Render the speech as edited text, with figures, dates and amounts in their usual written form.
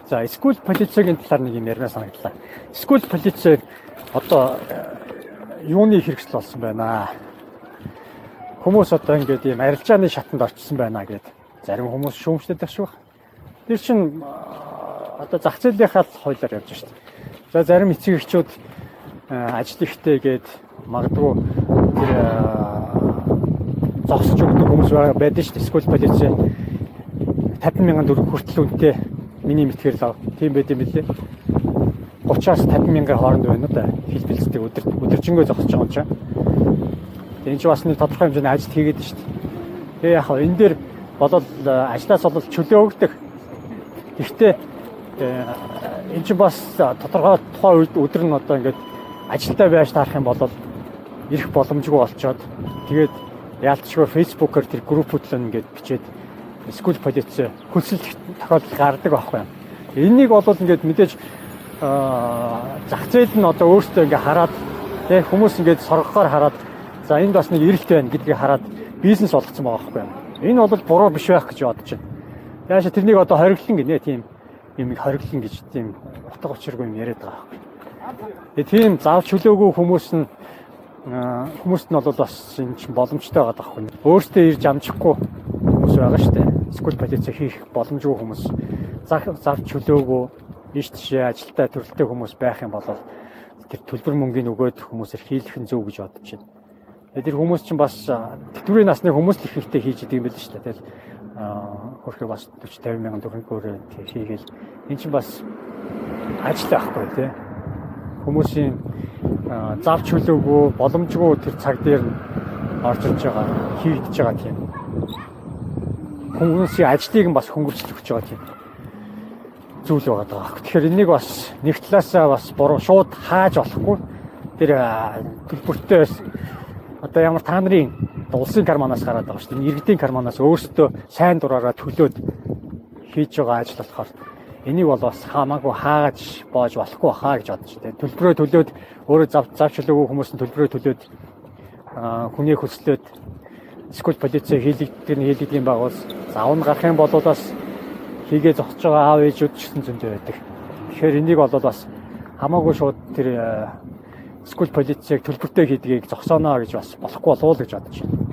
За скул полицейгийн талаар нэг юм ярина санагдлаа. Скул полицей одоо юуны хэрэгсэл болсон байна. Хүмүүс одоо ингээд ийм арилжааны шатанд орчихсон байна гэд зарим хүмүүс шүүмжлээд байх шүү. Тэр чинь одоо зах зээлийнхаа хуулиар явж байна шүү дээ. За зарим эцэг эхчүүд ажил ихтэй гээд магадгүй тэр зогсож өгдөг хүмүүс байдаг шүү дээ. Скул полицей 50,000 төгрөг хүртэл үнэтэй миний мэтгэр лав. Тийм байт юм билээ. 30-аас 50,000 хооронд байна уу да. Хэлбэлцдэг өдөржингөө зогсож байгаа юм чинь. Энэ ч бас нэг тодорхой хэмжээний ажил хийгээд шүү дээ. Тэгээ яг энэ дээр болол ажлаас бол чөлөө өгдөг. Гэхдээ энэ ч бас тодорхой тухайн үед өдөр нь одоо ингээд ажилдаа байж таарах юм бол ирэх боломжгүй болчоод тэгээд яалтчгүй фэйсбүүкээр тэр группүүд л ингээд бичээд скул полицей хүсэл тохиолдол гардаг байхгүй юм. Энийг бол ингээд мэдээж зах зээл нь одоо өөртөө ингээд хараад тэг хүмүүс ингээд соргохоор хараад за энд бас нэг эрэлт байна гэдгийг хараад бизнес болгоцсон байгаа байхгүй юм. Энэ бол буруу биш байх гэж бодож байна. Яаша тэрнийг одоо хориглон гинэ тийм юм хориглон гэж тийм утга учиргүй юм яриад байгаа байхгүй. Тийм зав чөлөөгүй хүмүүс нь бол бас энэ чинь боломжтой байгаа байхгүй. Өөртөө ирж амжихгүй хүмүүс байгаа шүү дээ. Скул полицей хийх боломжгүй хүмүүс зав чөлөөгүй иш тишээ ажилдаа төрөлтэй хүмүүс байх юм бол тэр төлбөр мөнгөний өгөөд хүмүүсээр хийлэх нь зөв гэж бодож байна. Тэр хүмүүс чинь бас тэтгэврийн насны хүмүүс л их ихтэй хийж идэг юм байл шүү дээ. Тэгэл хөрхөө бас 40-50,000 төгрөгөөр хийгээл энэ чинь бас ажил байхгүй тий. Хүмүүсийн зав чөлөөгүй боломжгүй тэр цаг дээр орж ирж байгаа хийгдэж байгаа тийм хүмүүсийн ажлыг бас хөнгөрчлөх гэж байгаа тийм зүйл байгаа даа. Тэгэхээр энийг бас нэг талаасаа бас буруу шууд хааж болохгүй. Тэр төлбөртэй одоо ямар та нарын улсын карманаас гараад байгаа шүү дээ. Иргэдийн карманаас өөрсдөө сайн дураараа төлөөд хийж байгаа ажил болохоор энийг бол бас хамаагүй хааж боож болохгүй хаа гэж бодож байна. Төлбөрөө төлөөд өөрөө зав чөлөөгүй хүмүүс нь төлбөрөө төлөөд хүний хөслөөд скул полицей хийлэгдэх юм байгуул завн гарах юм бол бас хийгээ зогсож байгаа аав ээжүүд ч гэсэн зөндөө байдаг. Тэгэхээр энийг бол бас хамаагүй шууд тэр скул полицейг төлбөртэй хийдгийг зогсооно гэж бас болохгүй болов уу гэж бодож байна.